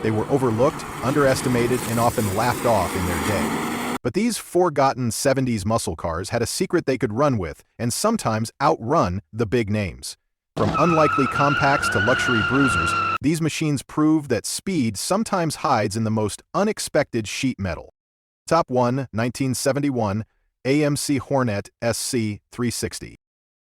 They were overlooked, underestimated, and often laughed off in their day. But these forgotten 70s muscle cars had a secret they could run with, and sometimes outrun the big names. From unlikely compacts to luxury bruisers, these machines prove that speed sometimes hides in the most unexpected sheet metal. Top 1, 1971, AMC Hornet SC 360.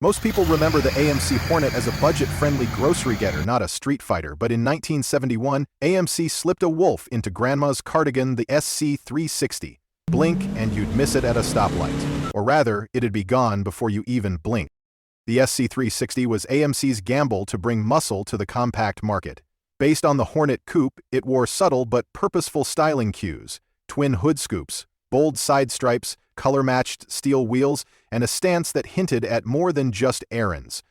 Most people remember the AMC Hornet as a budget-friendly grocery getter, not a street fighter, but in 1971, AMC slipped a wolf into Grandma's cardigan, the SC 360. Blink and you'd miss it at a stoplight. Or rather, it'd be gone before you even blinked. The SC 360 was AMC's gamble to bring muscle to the compact market. Based on the Hornet coupe, it wore subtle but purposeful styling cues: twin hood scoops, bold side stripes, color-matched steel wheels, and a stance that hinted at more than just errands.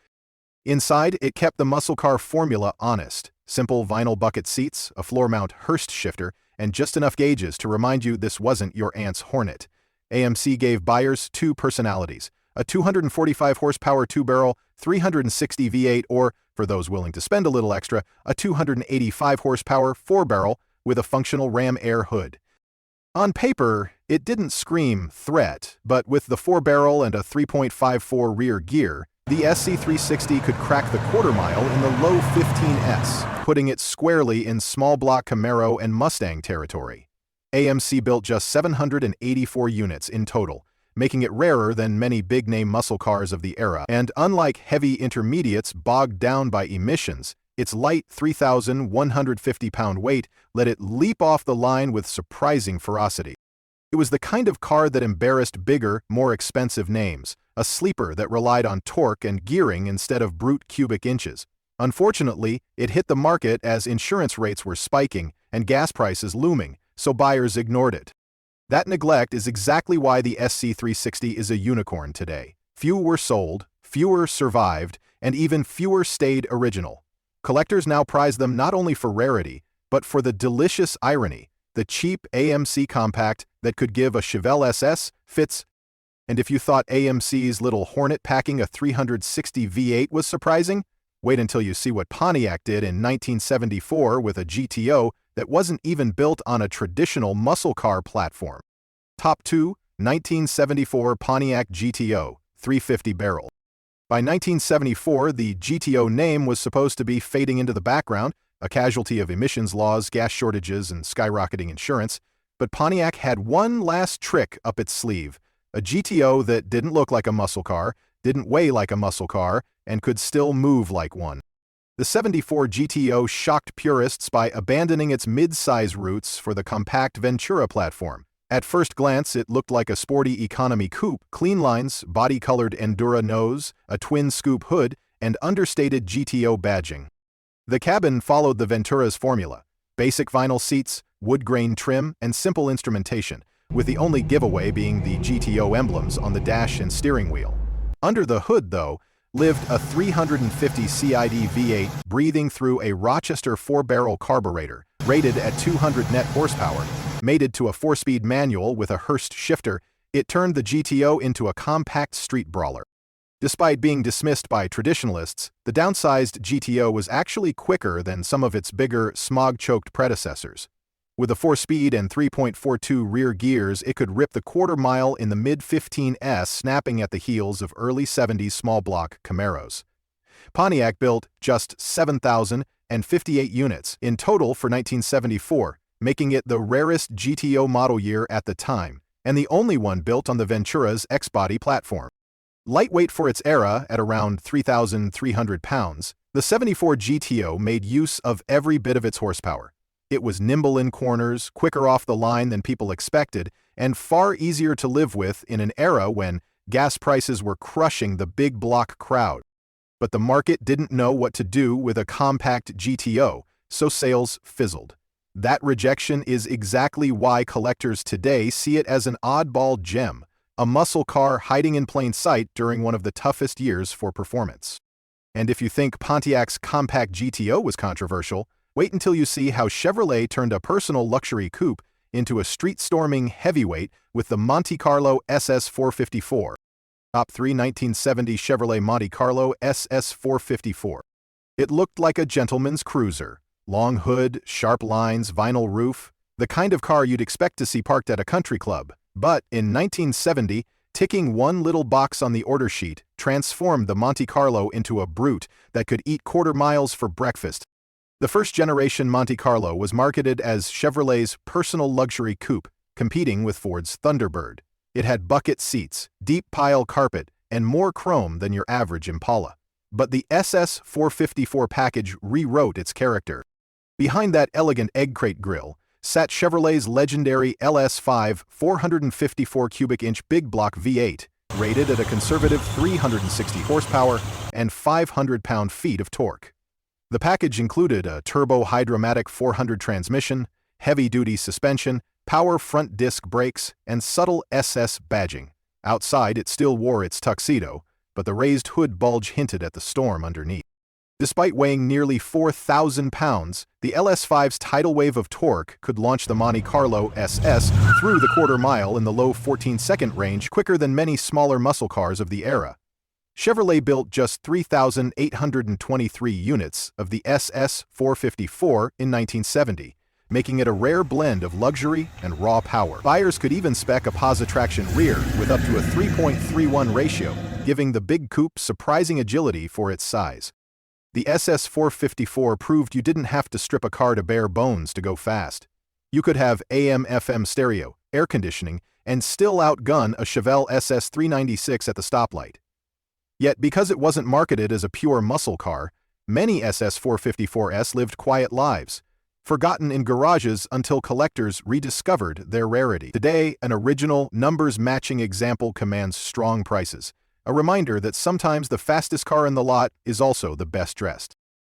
Inside, it kept the muscle car formula honest: simple vinyl bucket seats, a floor-mount Hurst shifter, and just enough gauges to remind you this wasn't your aunt's Hornet. AMC gave buyers two personalities: a 245-horsepower two-barrel, 360 V8, or, for those willing to spend a little extra, a 285-horsepower four-barrel with a functional ram air hood. On paper, it didn't scream threat, but with the four-barrel and a 3.54 rear gear, the SC360 could crack the quarter-mile in the low 15s, putting it squarely in small-block Camaro and Mustang territory. AMC built just 784 units in total, making it rarer than many big-name muscle cars of the era, and unlike heavy intermediates bogged down by emissions, its light 3,150-pound weight let it leap off the line with surprising ferocity. It was the kind of car that embarrassed bigger, more expensive names, a sleeper that relied on torque and gearing instead of brute cubic inches. Unfortunately, it hit the market as insurance rates were spiking and gas prices looming, so buyers ignored it. That neglect is exactly why the SC360 is a unicorn today. Few were sold, fewer survived, and even fewer stayed original. Collectors now prize them not only for rarity, but for the delicious irony: the cheap AMC compact that could give a Chevelle SS fits. And if you thought AMC's little Hornet packing a 360 V8 was surprising, wait until you see what Pontiac did in 1974 with a GTO that wasn't even built on a traditional muscle car platform. Top 2, 1974 Pontiac GTO, 350 barrel. By 1974, the GTO name was supposed to be fading into the background, a casualty of emissions laws, gas shortages, and skyrocketing insurance. But Pontiac had one last trick up its sleeve: a GTO that didn't look like a muscle car, didn't weigh like a muscle car, and could still move like one. The '74 GTO shocked purists by abandoning its mid-size roots for the compact Ventura platform. At first glance, it looked like a sporty economy coupe: clean lines, body-colored Endura nose, a twin-scoop hood, and understated GTO badging. The cabin followed the Ventura's formula: basic vinyl seats, wood grain trim, and simple instrumentation, with the only giveaway being the GTO emblems on the dash and steering wheel. Under the hood, though, lived a 350 CID V8 breathing through a Rochester four-barrel carburetor, rated at 200 net horsepower. Mated to a four-speed manual with a Hurst shifter, it turned the GTO into a compact street brawler. Despite being dismissed by traditionalists, the downsized GTO was actually quicker than some of its bigger, smog-choked predecessors. With a 4-speed and 3.42 rear gears, it could rip the quarter-mile in the mid-15s, snapping at the heels of early 70s small-block Camaros. Pontiac built just 7,058 units in total for 1974, making it the rarest GTO model year at the time, and the only one built on the Ventura's X-body platform. Lightweight for its era at around 3,300 pounds, the '74 GTO made use of every bit of its horsepower. It was nimble in corners, quicker off the line than people expected, and far easier to live with in an era when gas prices were crushing the big block crowd. But the market didn't know what to do with a compact GTO, so sales fizzled. That rejection is exactly why collectors today see it as an oddball gem, a muscle car hiding in plain sight during one of the toughest years for performance. And if you think Pontiac's compact GTO was controversial, wait until you see how Chevrolet turned a personal luxury coupe into a street-storming heavyweight with the Monte Carlo SS454. Top 3 1970 Chevrolet Monte Carlo SS454. It looked like a gentleman's cruiser. Long hood, sharp lines, vinyl roof, the kind of car you'd expect to see parked at a country club. But in 1970, ticking one little box on the order sheet transformed the Monte Carlo into a brute that could eat quarter miles for breakfast. The first-generation Monte Carlo was marketed as Chevrolet's personal luxury coupe, competing with Ford's Thunderbird. It had bucket seats, deep pile carpet, and more chrome than your average Impala. But the SS 454 package rewrote its character. Behind that elegant egg crate grille sat Chevrolet's legendary LS5 454 cubic inch big block V8, rated at a conservative 360 horsepower and 500 pound-feet of torque. The package included a turbo-hydromatic 400 transmission, heavy-duty suspension, power front disc brakes, and subtle SS badging. Outside, it still wore its tuxedo, but the raised hood bulge hinted at the storm underneath. Despite weighing nearly 4,000 pounds, the LS5's tidal wave of torque could launch the Monte Carlo SS through the quarter mile in the low 14-second range quicker than many smaller muscle cars of the era. Chevrolet built just 3,823 units of the SS 454 in 1970, making it a rare blend of luxury and raw power. Buyers could even spec a posi-traction rear with up to a 3.31 ratio, giving the big coupe surprising agility for its size. The SS 454 proved you didn't have to strip a car to bare bones to go fast. You could have AM/FM stereo, air conditioning, and still outgun a Chevelle SS 396 at the stoplight. Yet because it wasn't marketed as a pure muscle car, many SS 454s lived quiet lives, forgotten in garages until collectors rediscovered their rarity. Today, an original, numbers-matching example commands strong prices. A reminder that sometimes the fastest car in the lot is also the best dressed.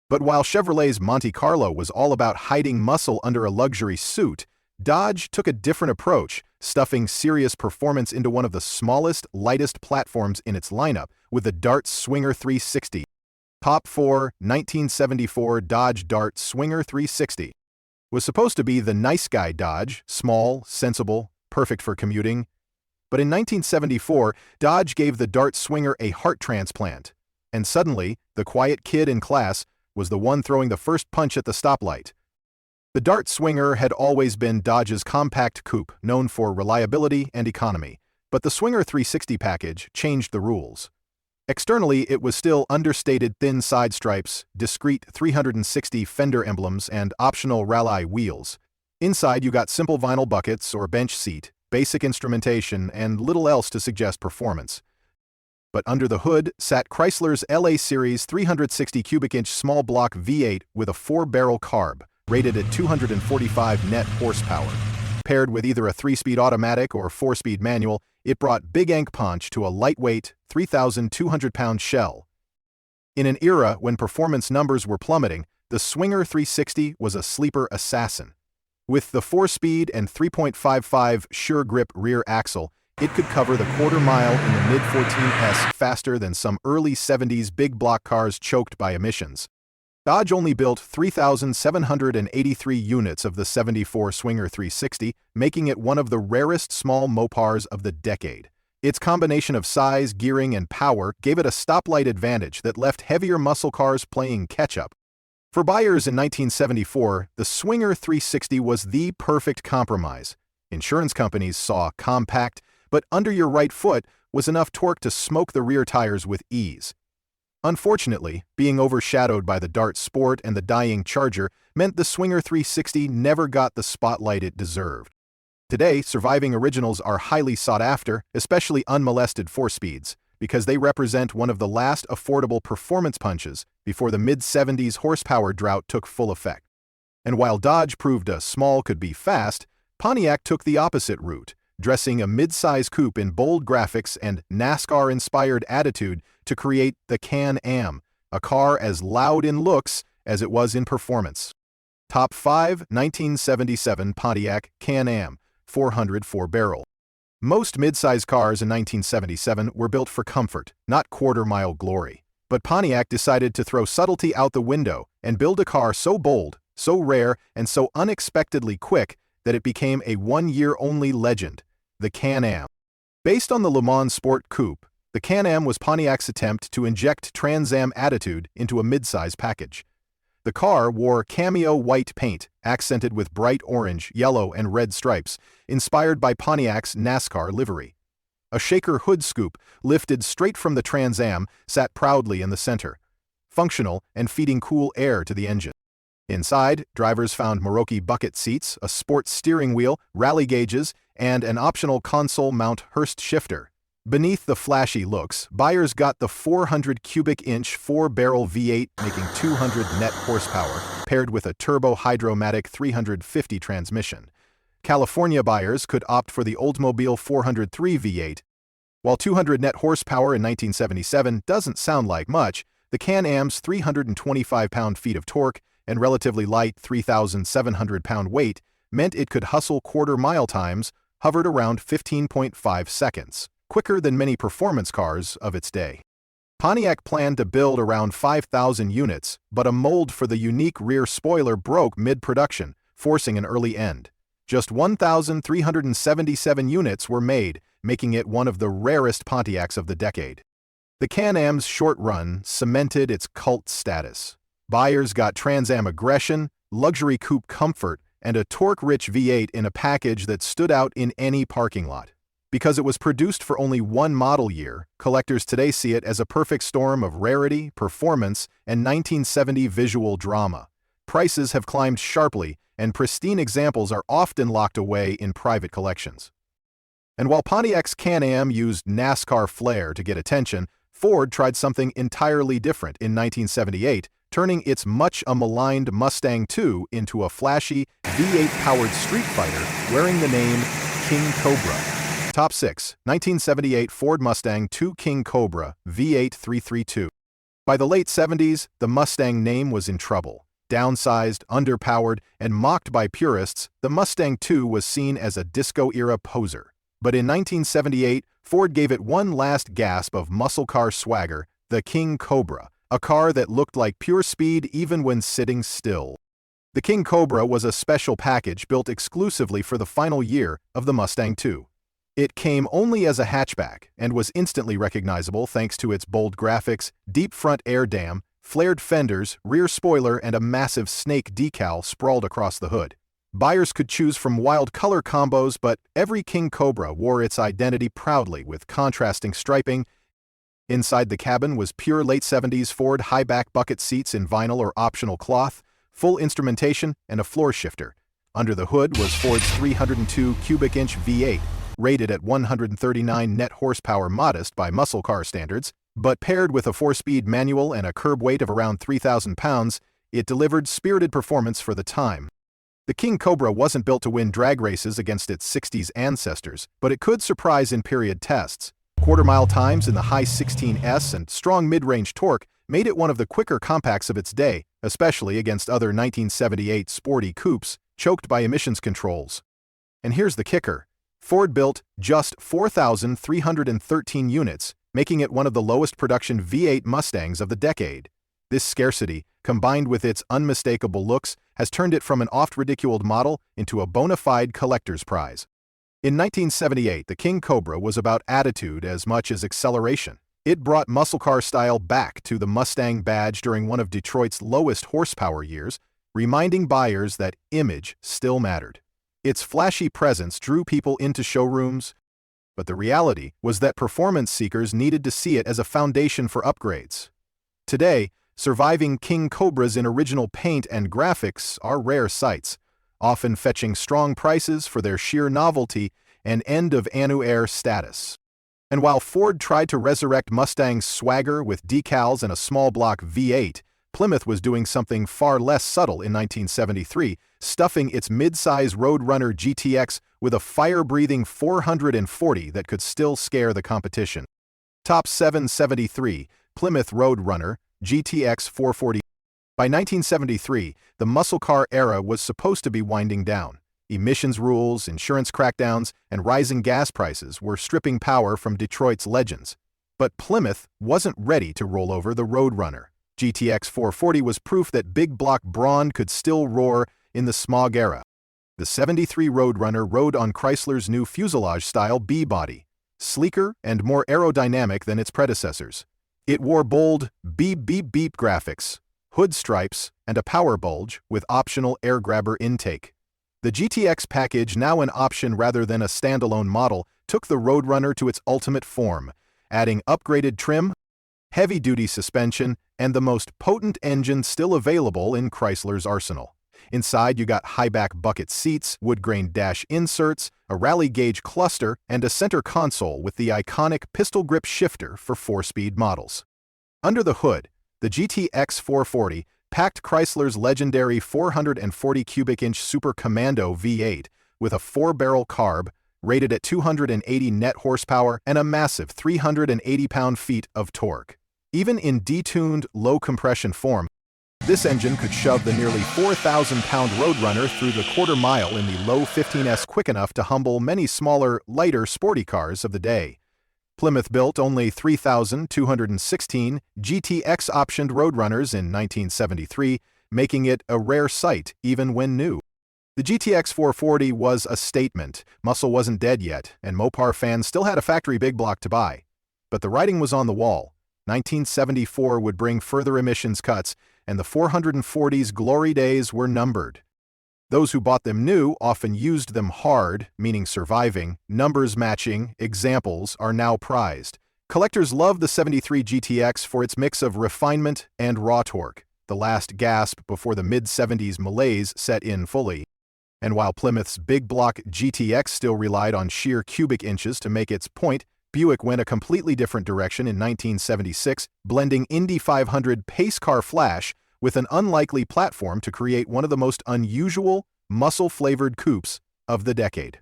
But while Chevrolet's Monte Carlo was all about hiding muscle under a luxury suit, Dodge took a different approach, stuffing serious performance into one of the smallest, lightest platforms in its lineup with the Dart Swinger 360. Top 4, 1974 Dodge Dart Swinger 360. Was supposed to be the nice guy Dodge, small, sensible, perfect for commuting. But in 1974, Dodge gave the Dart Swinger a heart transplant, and suddenly, the quiet kid in class was the one throwing the first punch at the stoplight. The Dart Swinger had always been Dodge's compact coupe, known for reliability and economy, but the Swinger 360 package changed the rules. Externally, it was still understated thin side stripes, discreet 360 fender emblems, and optional rally wheels. Inside, you got simple vinyl buckets or bench seat, basic instrumentation, and little else to suggest performance. But under the hood sat Chrysler's LA Series 360 cubic inch small block V8 with a 4-barrel carb, rated at 245 net horsepower. Paired with either a 3-speed automatic or 4-speed manual, it brought big ink punch to a lightweight, 3,200-pound shell. In an era when performance numbers were plummeting, the Swinger 360 was a sleeper assassin. With the 4-speed and 3.55 sure grip rear axle, it could cover the quarter mile in the mid-14s faster than some early 70s big block cars choked by emissions. Dodge only built 3,783 units of the 74 Swinger 360, making it one of the rarest small Mopars of the decade. Its combination of size, gearing, and power gave it a stoplight advantage that left heavier muscle cars playing catch-up. For buyers in 1974, the Swinger 360 was the perfect compromise. Insurance companies saw compact, but under your right foot was enough torque to smoke the rear tires with ease. Unfortunately, being overshadowed by the Dart Sport and the dying Charger meant the Swinger 360 never got the spotlight it deserved. Today, surviving originals are highly sought after, especially unmolested 4-speeds, because they represent one of the last affordable performance punches before the mid-70s horsepower drought took full effect. And while Dodge proved a small could be fast, Pontiac took the opposite route, dressing a mid-size coupe in bold graphics and NASCAR-inspired attitude to create the Can Am, a car as loud in looks as it was in performance. Top 5, 1977 Pontiac Can Am, 404-barrel. Most mid-size cars in 1977 were built for comfort, not quarter-mile glory. But Pontiac decided to throw subtlety out the window and build a car so bold, so rare, and so unexpectedly quick that it became a one-year-only legend, the Can Am. Based on the Le Mans Sport Coupe, The Can Am was Pontiac's attempt to inject Trans Am attitude into a midsize package. The car wore cameo white paint, accented with bright orange, yellow, and red stripes, inspired by Pontiac's NASCAR livery. A shaker hood scoop, lifted straight from the Trans Am, sat proudly in the center, functional and feeding cool air to the engine. Inside, drivers found Meraki bucket seats, a sports steering wheel, rally gauges, and an optional console mount Hurst shifter. Beneath the flashy looks, buyers got the 400 cubic inch 4-barrel V8 making 200 net horsepower, paired with a turbo-hydromatic 350 transmission. California buyers could opt for the Oldsmobile 403 V8. While 200 net horsepower in 1977 doesn't sound like much, the Can Am's 325 pound-feet of torque and relatively light 3,700 pound weight meant it could hustle quarter-mile times hovered around 15.5 seconds, quicker than many performance cars of its day. Pontiac planned to build around 5,000 units, but a mold for the unique rear spoiler broke mid-production, forcing an early end. Just 1,377 units were made, making it one of the rarest Pontiacs of the decade. The Can Am's short run cemented its cult status. Buyers got Trans Am aggression, luxury coupe comfort, and a torque-rich V8 in a package that stood out in any parking lot. Because it was produced for only one model year, collectors today see it as a perfect storm of rarity, performance, and 1970 visual drama. Prices have climbed sharply, and pristine examples are often locked away in private collections. And while Pontiac's Can Am used NASCAR flair to get attention, Ford tried something entirely different in 1978, turning its much-maligned Mustang II into a flashy, V8-powered street fighter wearing the name King Cobra. Top 6. 1978 Ford Mustang II King Cobra V8 332. By the late 70s, the Mustang name was in trouble. Downsized, underpowered, and mocked by purists, the Mustang II was seen as a disco-era poser. But in 1978, Ford gave it one last gasp of muscle car swagger, the King Cobra, a car that looked like pure speed even when sitting still. The King Cobra was a special package built exclusively for the final year of the Mustang II. It came only as a hatchback and was instantly recognizable thanks to its bold graphics, deep front air dam, flared fenders, rear spoiler, and a massive snake decal sprawled across the hood. Buyers could choose from wild color combos, but every King Cobra wore its identity proudly with contrasting striping. Inside the cabin was pure late 70s Ford high-back bucket seats in vinyl or optional cloth, full instrumentation, and a floor shifter. Under the hood was Ford's 302 cubic inch V8, rated at 139 net horsepower, modest by muscle car standards, but paired with a 4-speed manual and a curb weight of around 3,000 pounds, it delivered spirited performance for the time. The King Cobra wasn't built to win drag races against its 60s ancestors, but it could surprise in period tests. Quarter-mile times in the high 16s and strong mid-range torque made it one of the quicker compacts of its day, especially against other 1978 sporty coupes choked by emissions controls. And here's the kicker. Ford built just 4,313 units, making it one of the lowest production V8 Mustangs of the decade. This scarcity, combined with its unmistakable looks, has turned it from an oft-ridiculed model into a bona fide collector's prize. In 1978, the King Cobra was about attitude as much as acceleration. It brought muscle car style back to the Mustang badge during one of Detroit's lowest horsepower years, reminding buyers that image still mattered. Its flashy presence drew people into showrooms, but the reality was that performance seekers needed to see it as a foundation for upgrades. Today, surviving King Cobras in original paint and graphics are rare sights, often fetching strong prices for their sheer novelty and end-of-annuaire status. And while Ford tried to resurrect Mustang's swagger with decals and a small-block V8, Plymouth was doing something far less subtle in 1973, stuffing its mid-size Roadrunner GTX with a fire-breathing 440 that could still scare the competition. Top 773, Plymouth Roadrunner, GTX 440. By 1973, the muscle car era was supposed to be winding down. Emissions rules, insurance crackdowns, and rising gas prices were stripping power from Detroit's legends. But Plymouth wasn't ready to roll over the Roadrunner. GTX 440 was proof that big block brawn could still roar in the smog era. The '73 Roadrunner rode on Chrysler's new fuselage-style B-body. sleeker and more aerodynamic than its predecessors. It wore bold beep beep beep graphics, hood stripes, and a power bulge with optional air grabber intake. The GTX package, now an option rather than a standalone model, took the Roadrunner to its ultimate form, adding upgraded trim, heavy-duty suspension, and the most potent engine still available in Chrysler's arsenal. Inside, you got high-back bucket seats, wood-grain dash inserts, a rally-gauge cluster, and a center console with the iconic pistol-grip shifter for 4-speed models. Under the hood, the GTX 440 packed Chrysler's legendary 440 cubic inch Super Commando V8 with a 4-barrel carb, rated at 280 net horsepower and a massive 380 pound-feet of torque. Even in detuned, low-compression form, this engine could shove the nearly 4,000-pound Roadrunner through the quarter-mile in the low 15s quick enough to humble many smaller, lighter, sporty cars of the day. Plymouth built only 3,216 GTX-optioned Roadrunners in 1973, making it a rare sight even when new. The GTX 440 was a statement. Muscle wasn't dead yet, and Mopar fans still had a factory big block to buy. But the writing was on the wall. 1974 would bring further emissions cuts, and the 440's glory days were numbered. Those who bought them new often used them hard, meaning surviving, numbers matching, examples are now prized. Collectors love the 73 GTX for its mix of refinement and raw torque, the last gasp before the mid-70s malaise set in fully. And while Plymouth's big block GTX still relied on sheer cubic inches to make its point, Buick went a completely different direction in 1976, blending Indy 500 pace car flash with an unlikely platform to create one of the most unusual, muscle-flavored coupes of the decade.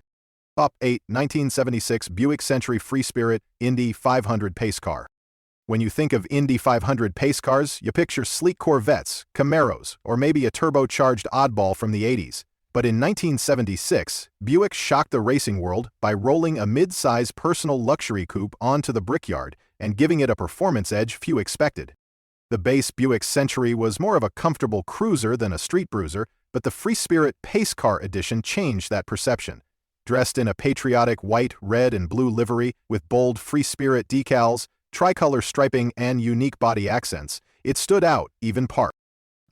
Top 8 1976 Buick Century Free Spirit Indy 500 pace car. When you think of Indy 500 pace cars, you picture sleek Corvettes, Camaros, or maybe a turbocharged oddball from the 80s. But in 1976, Buick shocked the racing world by rolling a mid-size personal luxury coupe onto the brickyard and giving it a performance edge few expected. The base Buick Century was more of a comfortable cruiser than a street bruiser, but the Free Spirit Pace Car Edition changed that perception. Dressed in a patriotic white, red, and blue livery with bold Free Spirit decals, tricolor striping, and unique body accents, it stood out even parked.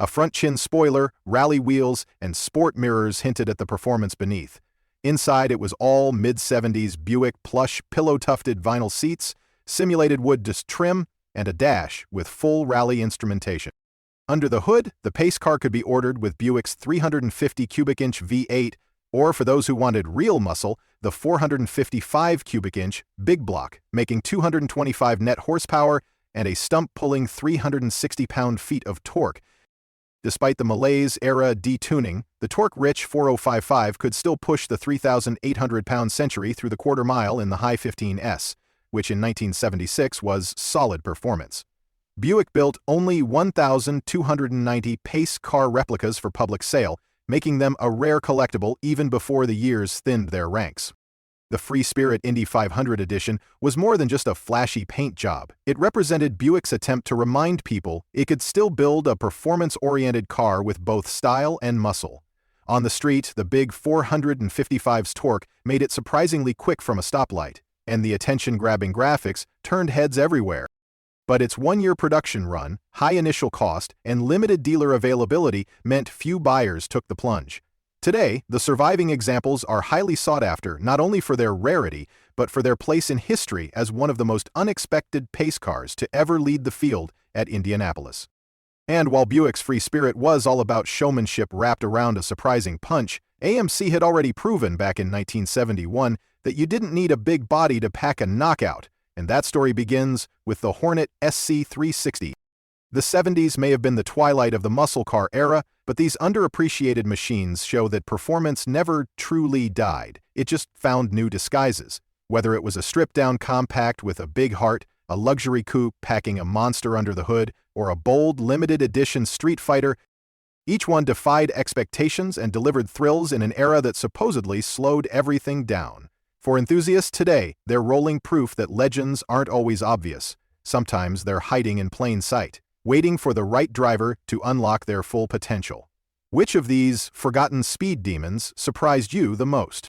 A front chin spoiler, rally wheels, and sport mirrors hinted at the performance beneath. Inside, it was all mid-70s Buick plush pillow-tufted vinyl seats, simulated wood disc trim, and a dash with full rally instrumentation. Under the hood, the pace car could be ordered with Buick's 350 cubic inch V8, or for those who wanted real muscle, the 455 cubic inch big block, making 225 net horsepower and a stump-pulling 360 pound-feet of torque. Despite the malaise-era detuning, the torque-rich 4055 could still push the 3,800-pound Century through the quarter-mile in the high 15s, which in 1976 was solid performance. Buick built only 1,290 pace car replicas for public sale, making them a rare collectible even before the years thinned their ranks. The Free Spirit Indy 500 edition was more than just a flashy paint job. It represented Buick's attempt to remind people it could still build a performance-oriented car with both style and muscle. On the street, the big 455's torque made it surprisingly quick from a stoplight, and the attention-grabbing graphics turned heads everywhere. But its one-year production run, high initial cost, and limited dealer availability meant few buyers took the plunge. Today, the surviving examples are highly sought after not only for their rarity, but for their place in history as one of the most unexpected pace cars to ever lead the field at Indianapolis. And while Buick's Free Spirit was all about showmanship wrapped around a surprising punch, AMC had already proven back in 1971 that you didn't need a big body to pack a knockout, and that story begins with the Hornet SC 360. The 70s may have been the twilight of the muscle car era, but these underappreciated machines show that performance never truly died. It just found new disguises. Whether it was a stripped-down compact with a big heart, a luxury coupe packing a monster under the hood, or a bold, limited-edition street fighter, each one defied expectations and delivered thrills in an era that supposedly slowed everything down. For enthusiasts today, they're rolling proof that legends aren't always obvious. Sometimes they're hiding in plain sight, waiting for the right driver to unlock their full potential. Which of these forgotten speed demons surprised you the most?